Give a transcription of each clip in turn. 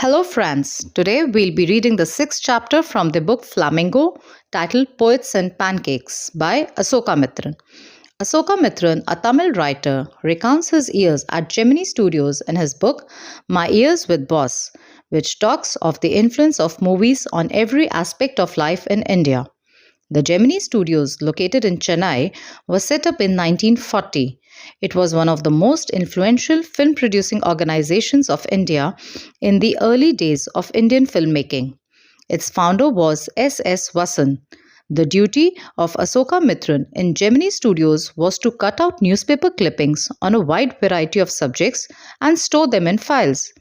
Hello, friends. Today we'll be reading the sixth chapter from the book Flamingo, titled Poets and Pancakes by Asokamitran. Asokamitran, a Tamil writer, recounts his years at Gemini Studios in his book My Years with Boss, which talks of the influence of movies on every aspect of life in India. The Gemini Studios, located in Chennai, was set up in 1940. It was one of the most influential film producing organizations of India in the early days of Indian filmmaking. Its founder was S.S. Vasan. The duty of Asokamitran in Gemini Studios was to cut out newspaper clippings on a wide variety of subjects and store them in files.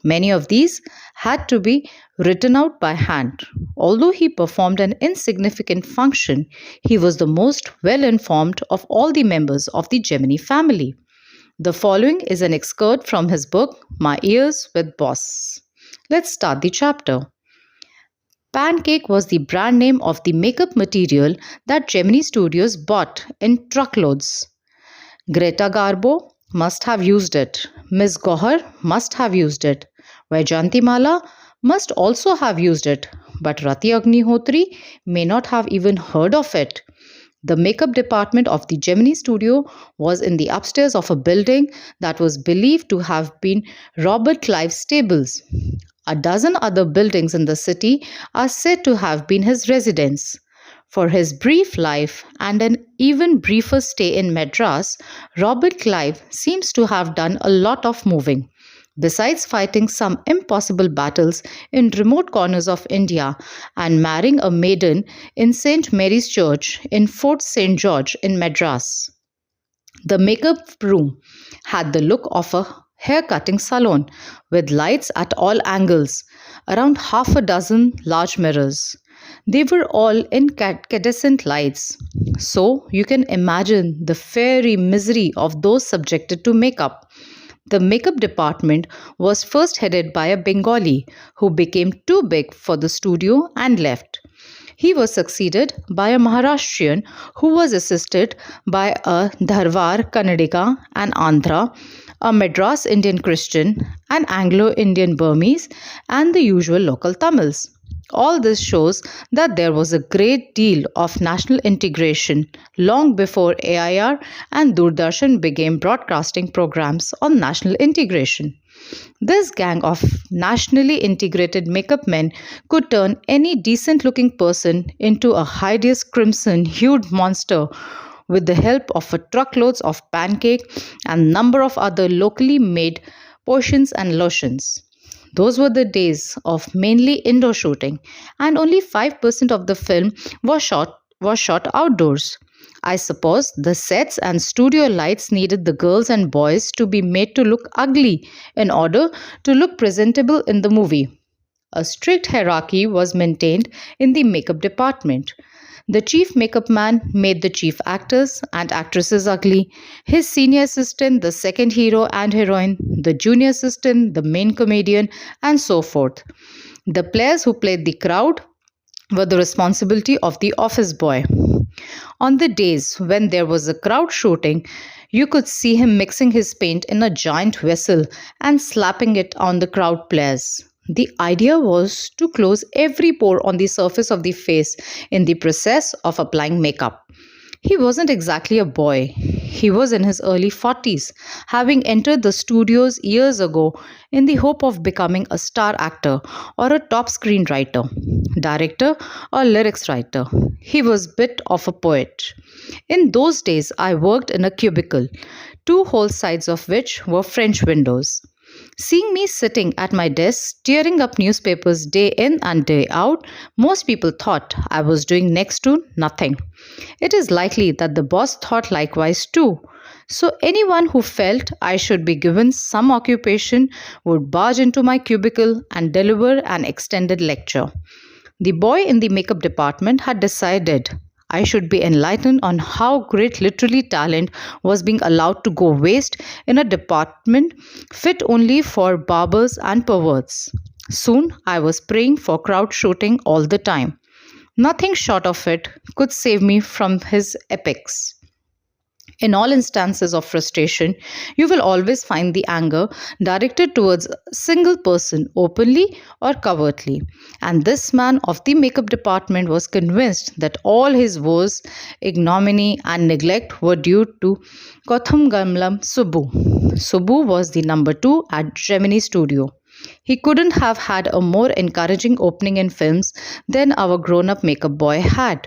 Many of these had to be written out by hand. Although he performed an insignificant function, he was the most well informed of all the members of the Gemini family. The following is an excerpt from his book, My Years with Boss. Let's start the chapter. Pancake was the brand name of the makeup material that Gemini Studios bought in truckloads. Greta Garbo must have used it. Miss Gohar must have used it. Vaijantimala must also have used it. But Rati Agnihotri may not have even heard of it. The makeup department of the Gemini studio was in the upstairs of a building that was believed to have been Robert Clive's stables. A dozen other buildings in the city are said to have been his residence. For his brief life and an even briefer stay in Madras, Robert Clive seems to have done a lot of moving. Besides fighting some impossible battles in remote corners of India and marrying a maiden in St. Mary's Church in Fort St. George in Madras. The makeup room had the look of a hair-cutting salon with lights at all angles, around half a dozen large mirrors. They were all incandescent lights, so you can imagine the fairy misery of those subjected to makeup. The makeup department was first headed by a Bengali who became too big for the studio and left. He was succeeded by a Maharashtrian who was assisted by a Dharwar Kannadiga and Andhra, a Madras Indian Christian, an Anglo-Indian Burmese, and the usual local Tamils. All this shows that there was a great deal of national integration long before AIR and Doordarshan began broadcasting programs on national integration. This gang of nationally integrated makeup men could turn any decent looking person into a hideous crimson hued monster with the help of a truckloads of pancake and number of other locally made potions and lotions. Those were the days of mainly indoor shooting, and only 5% of the film was shot outdoors. I suppose the sets and studio lights needed the girls and boys to be made to look ugly in order to look presentable in the movie. A strict hierarchy was maintained in the makeup department. The chief makeup man made the chief actors and actresses ugly, his senior assistant the second hero and heroine, the junior assistant the main comedian, and so forth. The players who played the crowd were the responsibility of the office boy. On the days when there was a crowd shooting, you could see him mixing his paint in a giant vessel and slapping it on the crowd players. The idea was to close every pore on the surface of the face in the process of applying makeup. He wasn't exactly a boy. He was in his early 40s, having entered the studios years ago in the hope of becoming a star actor or a top screenwriter, director, or lyrics writer. He was a bit of a poet. In those days, I worked in a cubicle, two whole sides of which were French windows. Seeing me sitting at my desk tearing up newspapers day in and day out, most people thought I was doing next to nothing. It is likely that the boss thought likewise too. So anyone who felt I should be given some occupation would barge into my cubicle and deliver an extended lecture. The boy in the makeup department had decided I should be enlightened on how great literary talent was being allowed to go waste in a department fit only for barbers and perverts. Soon I was praying for crowd shooting all the time. Nothing short of it could save me from his epics. In all instances of frustration, you will always find the anger directed towards a single person, openly or covertly. And this man of the makeup department was convinced that all his woes, ignominy, and neglect were due to Kothamgamlam Subbu. Subbu was the number two at Gemini Studio. He couldn't have had a more encouraging opening in films than our grown up makeup boy had.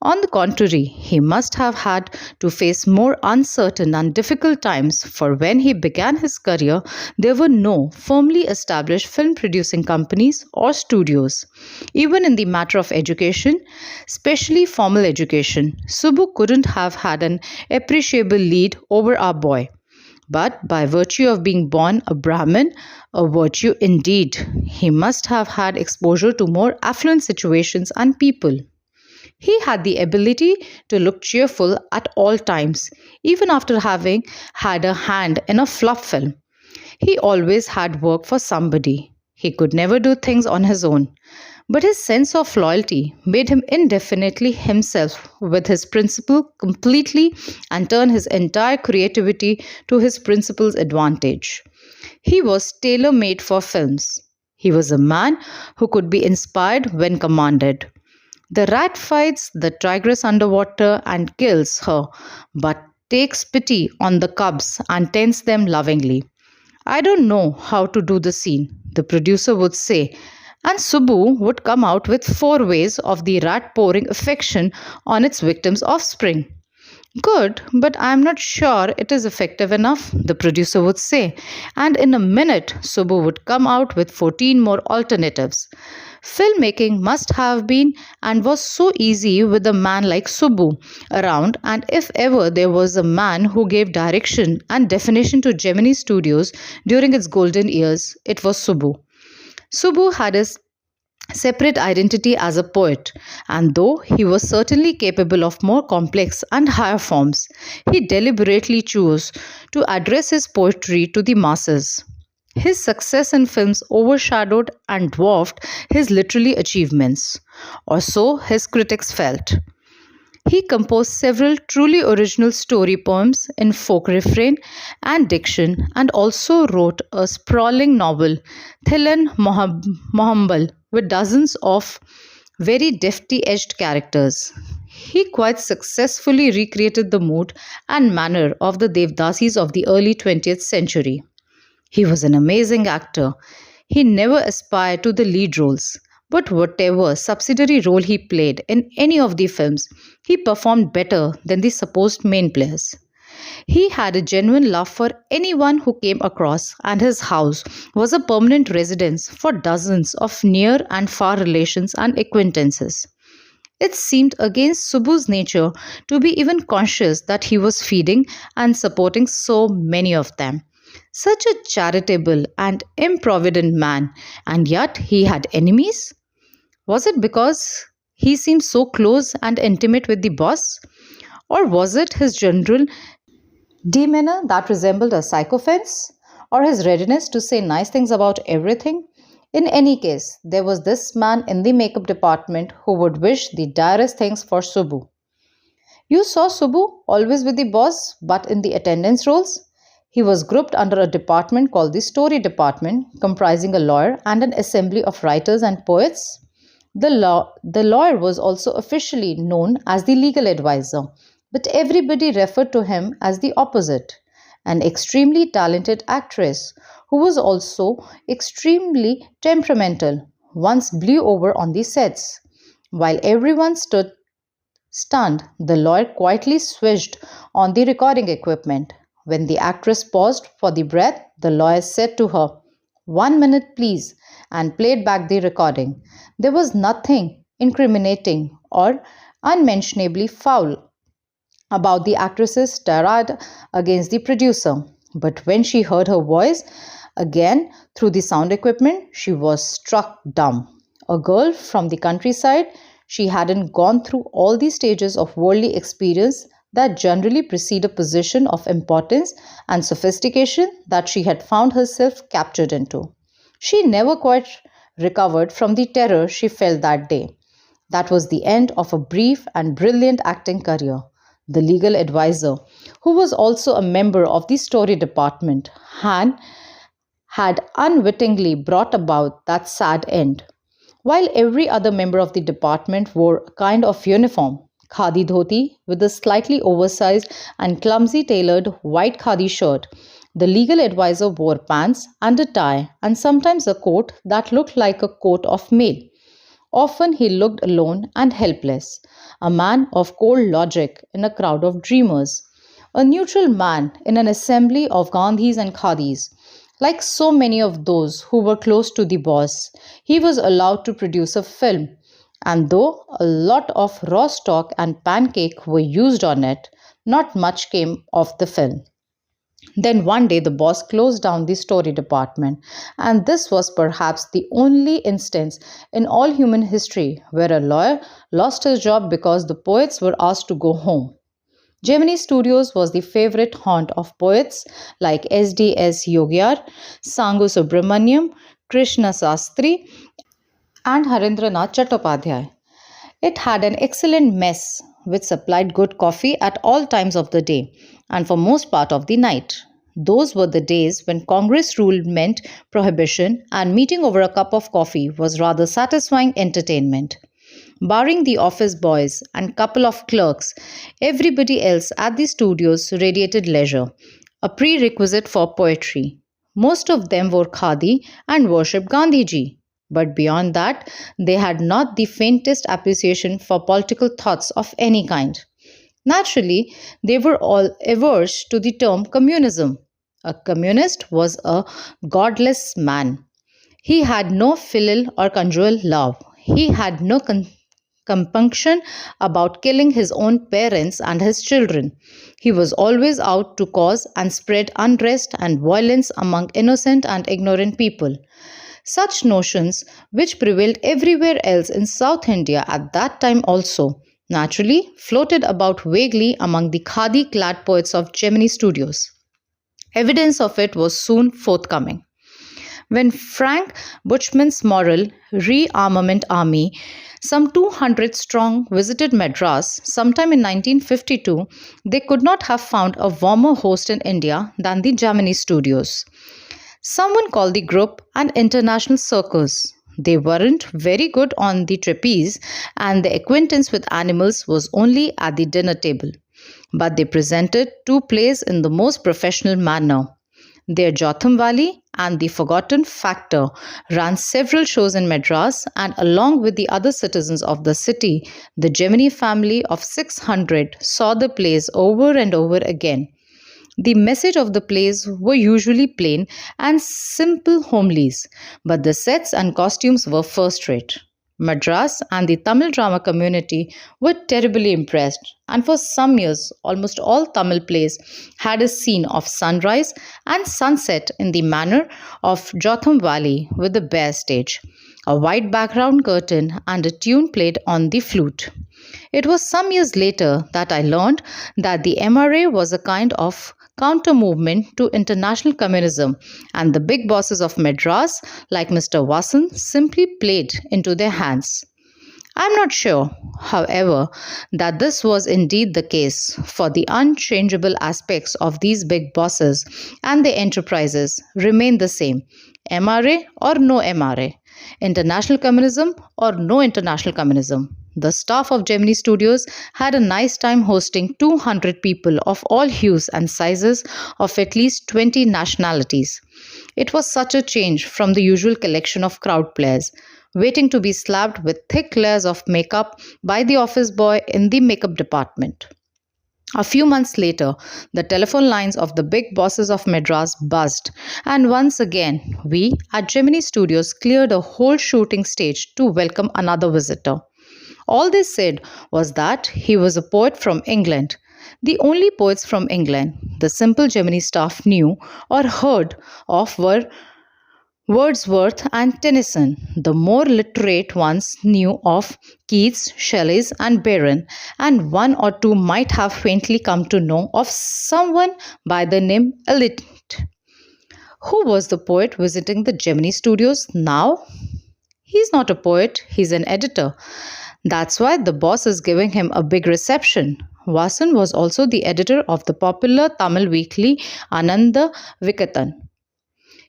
On the contrary, he must have had to face more uncertain and difficult times, for when he began his career, there were no firmly established film producing companies or studios. Even in the matter of education, especially formal education, Subbu couldn't have had an appreciable lead over our boy. But by virtue of being born a Brahmin, a virtue indeed, he must have had exposure to more affluent situations and people. He had the ability to look cheerful at all times, even after having had a hand in a flop film. He always had work for somebody. He could never do things on his own. But his sense of loyalty made him indefinitely himself with his principle completely and turn his entire creativity to his principle's advantage. He was tailor made for films. He was a man who could be inspired when commanded. The rat fights the tigress underwater and kills her, but takes pity on the cubs and tends them lovingly. I don't know how to do the scene, the producer would say, and Subbu would come out with four ways of the rat pouring affection on its victim's offspring. Good, but I am not sure it is effective enough, the producer would say, and in a minute Subbu would come out with 14 more alternatives. Filmmaking must have been and was so easy with a man like Subbu around, and if ever there was a man who gave direction and definition to Gemini Studios during its golden years, it was Subbu. Subbu had his separate identity as a poet, and though he was certainly capable of more complex and higher forms, he deliberately chose to address his poetry to the masses. His success in films overshadowed and dwarfed his literary achievements, or so his critics felt. He composed several truly original story poems in folk refrain and diction, and also wrote a sprawling novel, Thilan Mohambal, with dozens of very defty edged characters. He quite successfully recreated the mood and manner of the Devdasis of the early 20th century. He was an amazing actor. He never aspired to the lead roles, but whatever subsidiary role he played in any of the films, he performed better than the supposed main players. He had a genuine love for anyone who came across, and his house was a permanent residence for dozens of near and far relations and acquaintances. It seemed against Subbu's nature to be even conscious that he was feeding and supporting so many of them. Such a charitable and improvident man, and yet he had enemies? Was it because he seemed so close and intimate with the boss? Or was it his general demeanor that resembled a sycophant's? Or his readiness to say nice things about everything? In any case, there was this man in the makeup department who would wish the direst things for Subbu. You saw Subbu always with the boss, but in the attendance roles? He was grouped under a department called the Story Department, comprising a lawyer and an assembly of writers and poets. The lawyer was also officially known as the legal advisor, but everybody referred to him as the opposite, an extremely talented actress who was also extremely temperamental, once blew over on the sets. While everyone stood stunned, the lawyer quietly switched on the recording equipment. When the actress paused for the breath, the lawyer said to her, "1 minute, please," and played back the recording. There was nothing incriminating or unmentionably foul about the actress's tirade against the producer. But when she heard her voice again through the sound equipment, she was struck dumb. A girl from the countryside, she hadn't gone through all the stages of worldly experience that generally precede a position of importance and sophistication that she had found herself captured into. She never quite recovered from the terror she felt that day. That was the end of a brief and brilliant acting career. the legal advisor, who was also a member of the story department, had unwittingly brought about that sad end. While every other member of the department wore a kind of uniform, khadi dhoti with a slightly oversized and clumsy tailored white khadi shirt, the legal advisor wore pants and a tie and sometimes a coat that looked like a coat of mail. Often he looked alone and helpless, a man of cold logic in a crowd of dreamers, a neutral man in an assembly of Gandhis and Khadis. Like so many of those who were close to the boss, he was allowed to produce a film, and though a lot of raw stock and pancake were used on it, not much came of the film. Then one day the boss closed down the story department, and this was perhaps the only instance in all human history where a lawyer lost his job because the poets were asked to go home. Gemini Studios was the favorite haunt of poets like S.D.S. Yogyar, Sangu Subramaniam, Krishna Sastri, and Harendranath Chattopadhyay. It had an excellent mess which supplied good coffee at all times of the day and for most part of the night. Those were the days when Congress rule meant prohibition and meeting over a cup of coffee was rather satisfying entertainment. Barring the office boys and couple of clerks, everybody else at the studios radiated leisure, a prerequisite for poetry. Most of them wore khadi and worshipped Gandhiji. But beyond that, they had not the faintest appreciation for political thoughts of any kind. Naturally, they were all averse to the term communism. A communist was a godless man. He had no filial or conjugal love. He had no compunction about killing his own parents and his children. He was always out to cause and spread unrest and violence among innocent and ignorant people. Such notions, which prevailed everywhere else in South India at that time also, naturally floated about vaguely among the khadi clad poets of Gemini Studios. Evidence of it was soon forthcoming. When Frank Buchman's Moral Rearmament Army, some 200 strong, visited Madras sometime in 1952, they could not have found a warmer host in India than the Gemini Studios. Someone called the group an international circus. They weren't very good on the trapeze, and the acquaintance with animals was only at the dinner table. But they presented two plays in the most professional manner. Their Jotham Valley and The Forgotten Factor ran several shows in Madras, and along with the other citizens of the city, the Gemini family of 600 saw the plays over and over again. The message of the plays were usually plain and simple homilies, but the sets and costumes were first rate. Madras and the Tamil drama community were terribly impressed, and for some years, almost all Tamil plays had a scene of sunrise and sunset in the manner of Jotham Valley with a bare stage, a white background curtain, and a tune played on the flute. It was some years later that I learned that the MRA was a kind of counter movement to international communism, and the big bosses of Madras, like Mr. Vasan, simply played into their hands. I am not sure, however, that this was indeed the case, for the unchangeable aspects of these big bosses and their enterprises remain the same: MRA or no MRA, international communism or no international communism. The staff of Gemini Studios had a nice time hosting 200 people of all hues and sizes of at least 20 nationalities. It was such a change from the usual collection of crowd players, waiting to be slapped with thick layers of makeup by the office boy in the makeup department. A few months later, the telephone lines of the big bosses of Madras buzzed, and once again, we at Gemini Studios cleared a whole shooting stage to welcome another visitor. All they said was that he was a poet from England. The only poets from England the simple Gemini staff knew or heard of were Wordsworth and Tennyson. The more literate ones knew of Keats, Shelley, and Byron, and one or two might have faintly come to know of someone by the name Eliot. Who was the poet visiting the Gemini Studios now? He's not a poet, he's an editor. That's why the boss is giving him a big reception. Vasan was also the editor of the popular Tamil weekly Ananda Vikatan.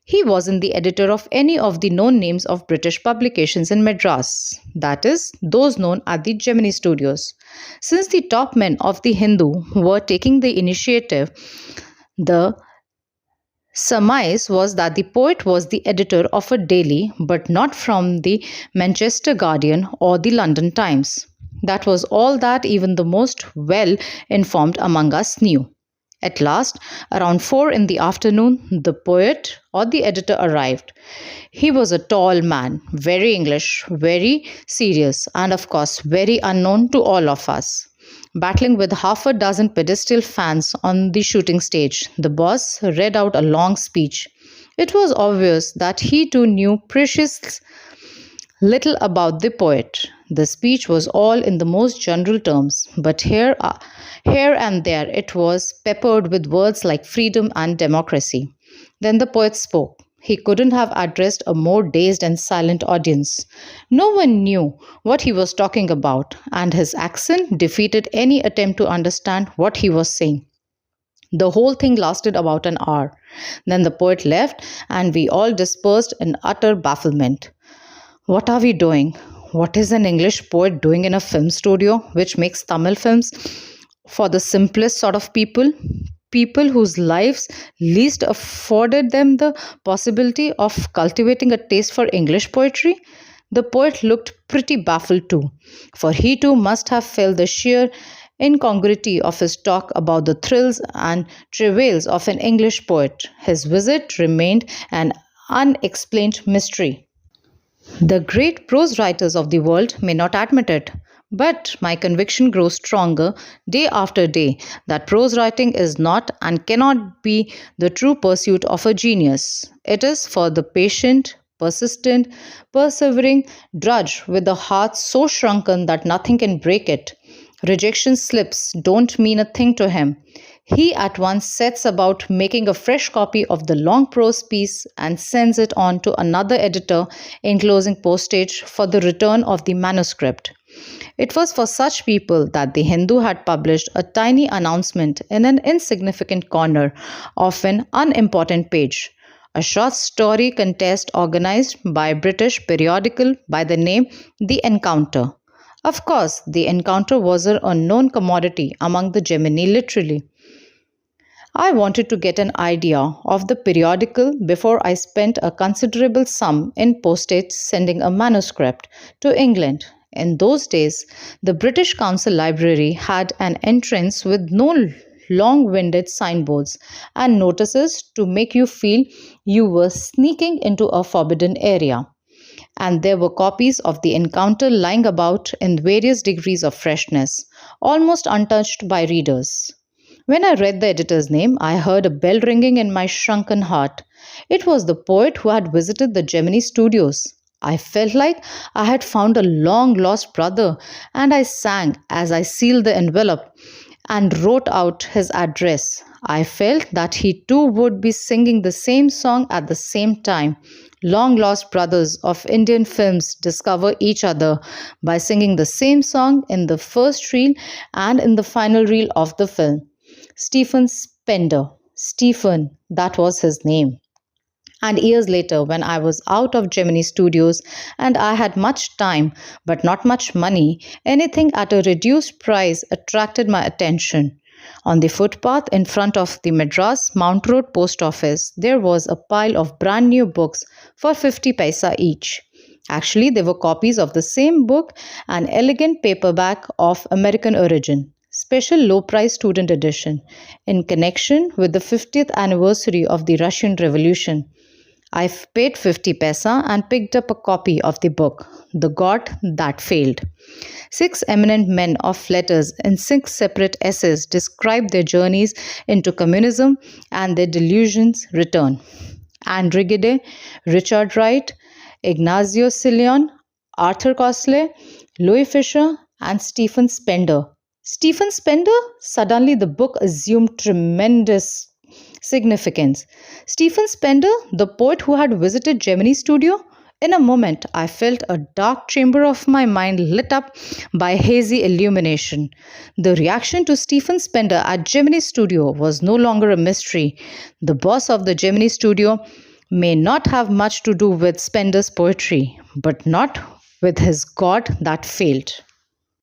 He wasn't the editor of any of the known names of British publications in Madras, that is, those known as the Gemini Studios. Since the top men of the Hindu were taking the initiative, the surmise was that the poet was the editor of a daily, but not from the Manchester Guardian or the London Times. That was all that even the most well informed among us knew. At last, around 4 in the afternoon, the poet or the editor arrived. He was a tall man, very English, very serious, and of course, very unknown to all of us. Battling with half a dozen pedestal fans on the shooting stage, the boss read out a long speech. It was obvious that he too knew precious little about the poet. The speech was all in the most general terms, but here and there it was peppered with words like freedom and democracy. Then the poet spoke. He couldn't have addressed a more dazed and silent audience. No one knew what he was talking about, and his accent defeated any attempt to understand what he was saying. The whole thing lasted about an hour. Then the poet left, and we all dispersed in utter bafflement. What are we doing? What is an English poet doing in a film studio which makes Tamil films for the simplest sort of people? People whose lives least afforded them the possibility of cultivating a taste for English poetry? The poet looked pretty baffled too, for he too must have felt the sheer incongruity of his talk about the thrills and travails of an English poet. His visit remained an unexplained mystery. The great prose writers of the world may not admit it, but my conviction grows stronger day after day that prose writing is not and cannot be the true pursuit of a genius. It is for the patient, persistent, persevering drudge with a heart so shrunken that nothing can break it. Rejection slips don't mean a thing to him. He at once sets about making a fresh copy of the long prose piece and sends it on to another editor, enclosing postage for the return of the manuscript. It was for such people that the Hindu had published a tiny announcement in an insignificant corner of an unimportant page. A short story contest organized by a British periodical by the name The Encounter. Of course, The Encounter was a known commodity among the Gemini literally. I wanted to get an idea of the periodical before I spent a considerable sum in postage sending a manuscript to England. In those days, the British Council Library had an entrance with no long-winded signboards and notices to make you feel you were sneaking into a forbidden area. And there were copies of The Encounter lying about in various degrees of freshness, almost untouched by readers. When I read the editor's name, I heard a bell ringing in my shrunken heart. It was the poet who had visited the Gemini Studios. I felt like I had found a long lost brother, and I sang as I sealed the envelope and wrote out his address. I felt that he too would be singing the same song at the same time. Long lost brothers of Indian films discover each other by singing the same song in the first reel and in the final reel of the film. Stephen Spender. Stephen, that was his name. And years later, when I was out of Gemini Studios and I had much time but not much money, anything at a reduced price attracted my attention. On the footpath in front of the Madras Mount Road Post Office, there was a pile of brand new books for 50 paisa each. Actually, they were copies of the same book, an elegant paperback of American origin. Special low-price student edition, in connection with the 50th anniversary of the Russian Revolution. I paid 50 paisa and picked up a copy of the book, The God That Failed. 6 eminent men of letters in 6 separate essays describe their journeys into communism and their delusions return. Andrew Gide, Richard Wright, Ignazio Sillon, Arthur Koestler, Louis Fisher, and Stephen Spender. Stephen Spender? Suddenly the book assumed tremendous significance. Stephen Spender, the poet who had visited Gemini Studio? In a moment, I felt a dark chamber of my mind lit up by hazy illumination. The reaction to Stephen Spender at Gemini Studio was no longer a mystery. The boss of the Gemini Studio may not have much to do with Spender's poetry, but not with his God that failed.